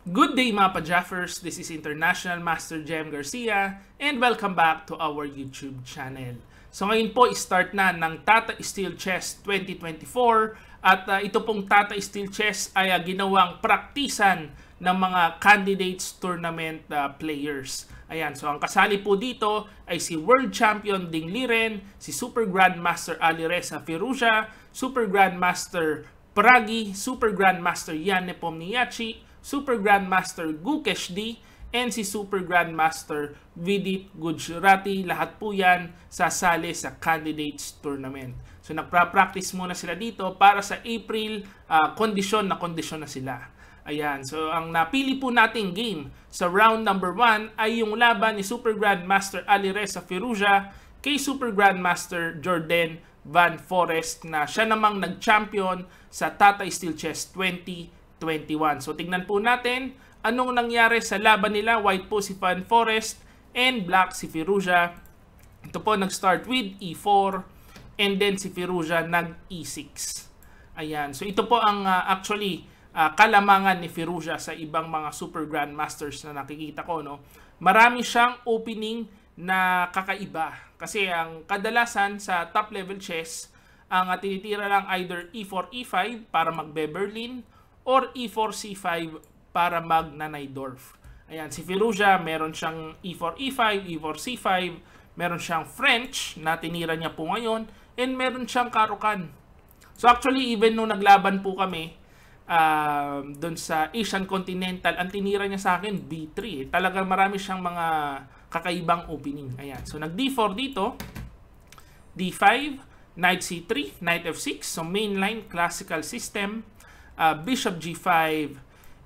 Good day mga pa-Jaffers, this is International Master Jem Garcia and welcome back to our YouTube channel. So ngayon po, start na ng Tata Steel Chess 2024 at ito pong Tata Steel Chess ay ginawang praktisan ng mga candidates tournament players. Ayan, so ang kasali po dito ay si World Champion Ding Liren, si Super Grandmaster Alireza Firouzja, Super Grandmaster Pragi, Super Grandmaster Jan Nepomniachtchi, Super Grandmaster Gukesh D, and si Super Grandmaster Vidit Gujrati. Lahat po yan sasali sa Candidates Tournament. So nagpa-practice muna sila dito para sa April, kondisyon na sila. Ayan, so ang napili po nating game sa round number 1 ay yung laban ni Super Grandmaster Alireza Firouzja kay Super Grandmaster Jordan Van Forest na siya namang nag-champion sa Tata Steel Chess 2021. So tingnan po natin anong nangyari sa laban nila. White po si Van Forest and black si Firouzja. Ito po nag-start with E4 and then si Firouzja nag-E6. Ayan, so ito po ang actually kalamangan ni Firouzja sa ibang mga Super Grandmasters na nakikita ko, no? Marami siyang opening na kakaiba. Kasi ang kadalasan sa top level chess, ang tinitira lang either E4, E5 para magbe-Berlin or E4, C5 para mag-Najdorf. Ayan, si Firouzja meron siyang E4, E5, E4, C5, meron siyang French na tinira niya po ngayon, and meron siyang Caro-Kann. So actually, even nung naglaban po kami, doon sa Asian Continental, ang tinira niya sa akin B3. Talagang marami siyang mga kakaibang opening. Ayan. So nag D4 dito, D5, Knight C3, Knight F6. So mainline classical system, Bishop G5,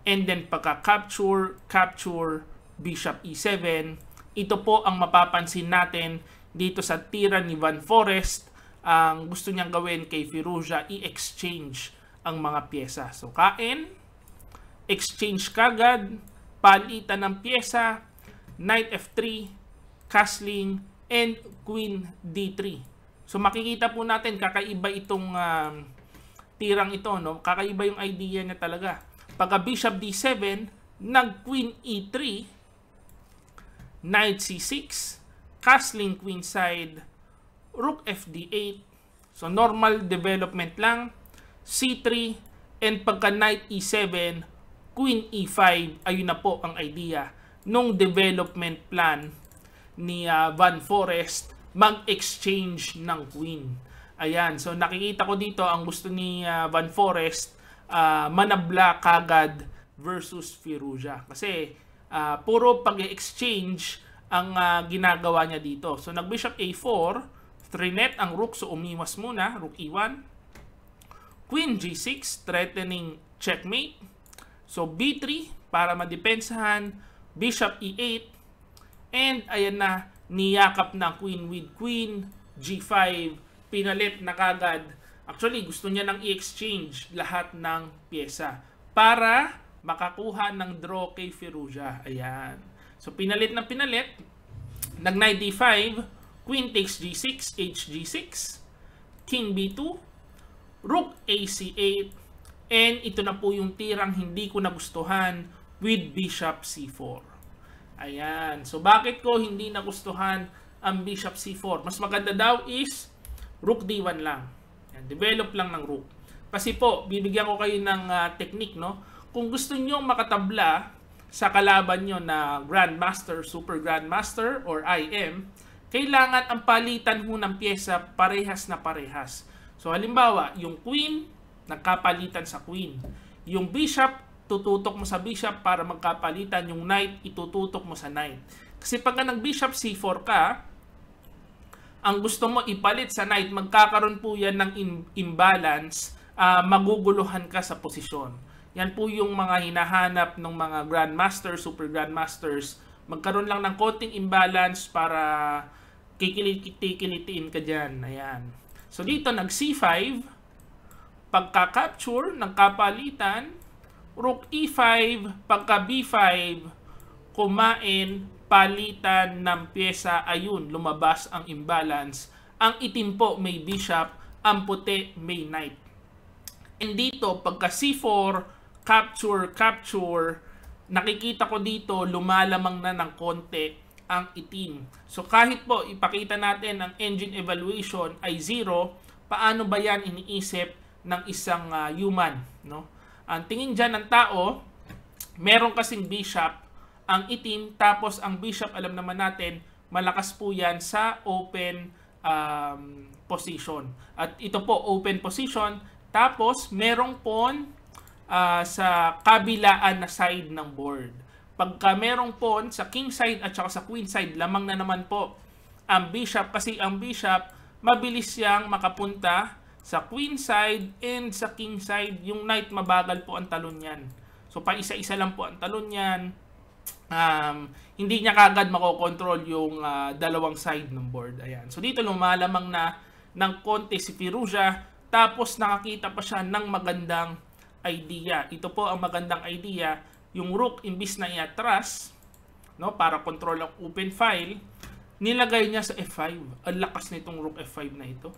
and then pagka-capture, Bishop E7. Ito po ang mapapansin natin dito sa tira ni Van Forest. Ang gusto niyang gawin kay Firouzja, i-exchange ang mga pyesa. So, kain, exchange kagad, palitan ng pyesa, Knight F3, castling, and Queen D3. So, makikita po natin, kakaiba itong tirang ito, no? Kakaiba yung idea niya talaga. Pagka Bishop D7, nag-Queen E3, Knight C6, castling queenside, Rook FD8. So, normal development lang. C3, and pagka Knight E7, Queen E5, ayun na po ang idea nung development plan ni Van Forest, mag-exchange ng Queen. Ayan, so nakikita ko dito ang gusto ni Van Forest, manabla kagad versus Firouzja. Kasi puro pag-exchange ang ginagawa niya dito. So nag-Bishop A4, threat ang Rook, so umiwas muna, Rook E1, Queen G6, threatening checkmate. So B3 para madepensahan, Bishop E8, and ayan na, niyakap na Queen with Queen, G5, pinalit na kagad. Actually, gusto niya nang i-exchange lahat ng pyesa para makakuha ng draw kay Firouzja. Ayan. So pinalit na pinalit, nag-Knight D5, Queen takes G6, HG6, King B2, Rook AC8, and ito na po yung tirang hindi ko nagustuhan with Bishop C4. Ayan. So, bakit ko hindi nagustuhan ang Bishop C4? Mas maganda daw is Rook D1 lang. Ayan, develop lang ng Rook. Kasi po, bibigyan ko kayo ng technique, no? Kung gusto nyo makatabla sa kalaban nyo na Grandmaster, Super Grandmaster, or IM, kailangan ang palitan mo ng pyesa parehas na parehas. So, halimbawa, yung Queen, nagkapalitan sa Queen. Yung Bishop, tututok mo sa Bishop para magkapalitan. Yung Knight, itututok mo sa Knight. Kasi pagka nag-Bishop C4 ka, ang gusto mo ipalit sa Knight, magkakaroon po yan ng imbalance, maguguluhan ka sa posisyon. Yan po yung mga hinahanap ng mga Grandmasters, Super Grandmasters. Magkaroon lang ng konting imbalance para kikilitiin ka dyan. Ayan. So dito nag C5, pagka-capture ng kapalitan, Rook E5, pagka B5, kumain, palitan ng pyesa, ayun, lumabas ang imbalance. Ang itim po may Bishop, ang puti may Knight. And dito, pagka C4, capture, nakikita ko dito lumalamang na ng konti ang itim. So kahit po ipakita natin ang engine evaluation ay 0, paano ba yan iniisip ng isang human, no? Ang tingin dyan ng tao, meron kasing bishop ang itim, tapos ang bishop alam naman natin malakas po yan sa open position. At ito po open position, tapos merong pawn sa kabilaan na side ng board. Pagka merong pawn sa king side at saka sa queen side, lamang na naman po ang bishop, kasi ang bishop mabilis siyang makapunta sa queen side and sa king side. Yung knight mabagal po ang talon niyan. So pa isa-isa lang po ang talon niyan. Hindi niya kagad makokontrol yung dalawang side ng board. Ayan. So dito lumalamang na ng konti si Firouzja, tapos nakakita pa siya ng magandang idea. Ito po ang magandang idea, yung rook imbis na iatras, no, para control ang open file, nilagay niya sa F5. Ang lakas nitong rook F5 na ito.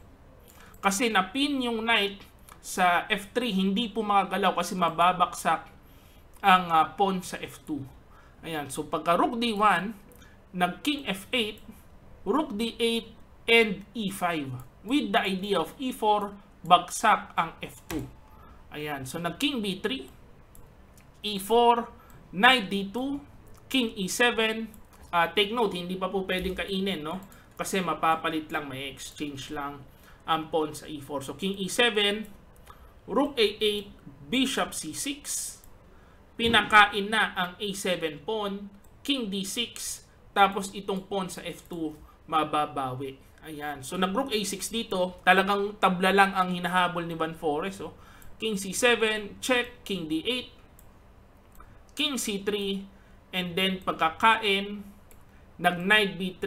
Kasi napin yung knight sa F3, hindi po makagalaw kasi mababaksak ang pawn sa F2. Ayan, so pagka rook D1, nag king F8, rook D8, and E5. With the idea of E4, bagsak ang F2. Ayan, so nag king B3, E4, knight D2, king E7. Take note, hindi pa po pwedeng kainin, no? Kasi mapapalit lang, may exchange lang ang pawn sa E4. So king E7, rook A8, bishop C6, pinakain na ang A7 pawn, king D6, tapos itong pawn sa F2 mababawi. Ayan. So nag-rook A6 dito, talagang tabla lang ang hinahabol ni Van Forest. So, king C7, check, king D8, king C3, and then pagkakain, nag-knight B3,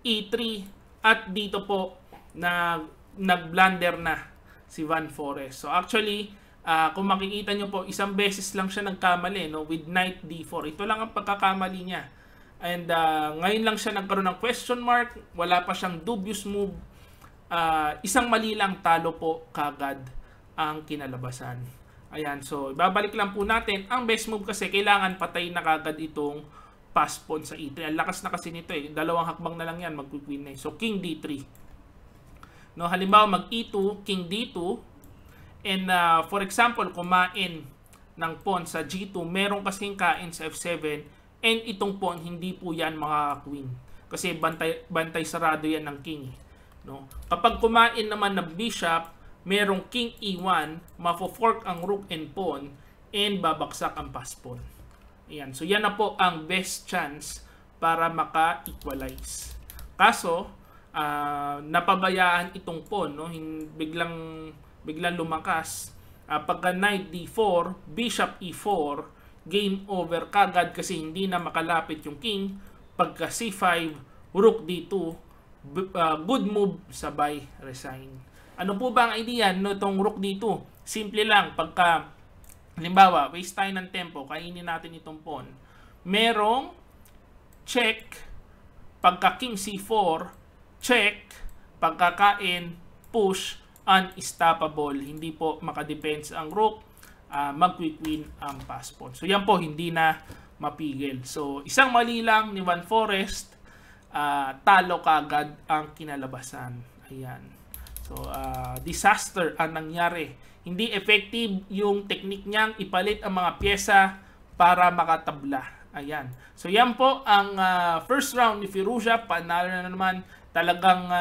E3, at dito po nag-blunder na si Van Forest. So actually, kung makikita nyo po, isang beses lang siya nagkamali, no, with knight D4. Ito lang ang pagkakamali niya. And ngayon lang siya nagkaroon ng question mark, wala pa siyang dubious move. Isang mali lang, talo po kagad ang kinalabasan. Ayan, so ibabalik lang po natin. Ang best move kasi kailangan patay na kagad itong pass pawn sa E3. Ang lakas na kasi nito eh. Dalawang hakbang na lang yan, mag-queen na. So king D3. No, halimbawa mag E2, king D2. And for example, kumain ng pawn sa G2, meron kasing kain sa F7. And itong pawn, hindi po yan makaka-queen. Kasi bantay sarado yan ng king. No? Kapag kumain naman ng bishop, merong king E1, mafo-fork ang rook and pawn, and babaksak ang pass pawn. Ayan. So yan na po ang best chance para maka-equalize. Kaso, napabayaan itong pawn. No? Biglang lumakas. Pagka knight D4, bishop E4, game over kagad kasi hindi na makalapit yung king. Pagka C5, rook D2, good move, sabay resign. Ano po ba ang idea no itong rook D2? Simple lang, pagka halimbawa, waste tayo ng tempo, kainin natin itong pawn. Merong check, pagka king C4, check, pagkakain, push, unstoppable. Hindi po makadepense ang rook. Mag-queen ang pass pawn. So yan po, hindi na mapigil. So isang mali lang ni Van Forest, talo kagad ang kinalabasan. Ayan. So disaster ang nangyari. Hindi effective yung technique niyang ipalit ang mga pyesa para makatabla. Ayan. So yan po ang first round ni Firouzja. Panalo na naman. Talagang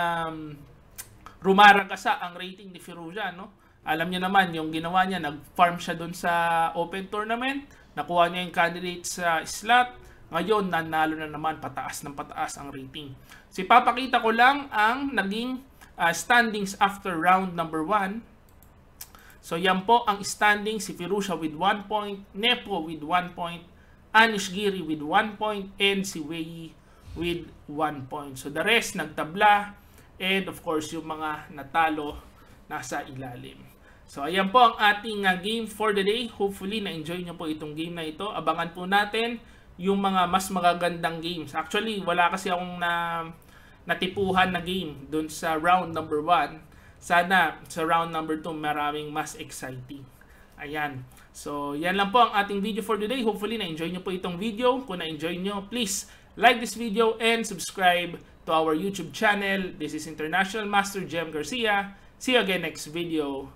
rumaragasa ang rating ni Firouzja, no? Alam niyo naman, yung ginawa niya, nag-farm siya doon sa open tournament, nakuha niya yung candidate sa slot, ngayon nanalo na naman, pataas ng pataas ang rating. So ipapakita ko lang ang naging standings after round number 1. So yan po ang standings, si Firouzja with 1 point, Nepo with 1 point, Anish Giri with 1 point, and si Wei with 1 point. So the rest nagtabla, and of course yung mga natalo nasa ilalim. So ayan po ang ating game for the day. Hopefully na-enjoy nyo po itong game na ito. Abangan po natin yung mga mas magagandang games. Actually wala kasi akong natipuhan na game dun sa round number 1. Sana sa round number 2 maraming mas exciting. Ayan. So, yan lang po ang ating video for today. Hopefully, na-enjoy nyo po itong video. Kung na-enjoy nyo, please like this video and subscribe to our YouTube channel. This is International Master Jem Garcia. See you again next video.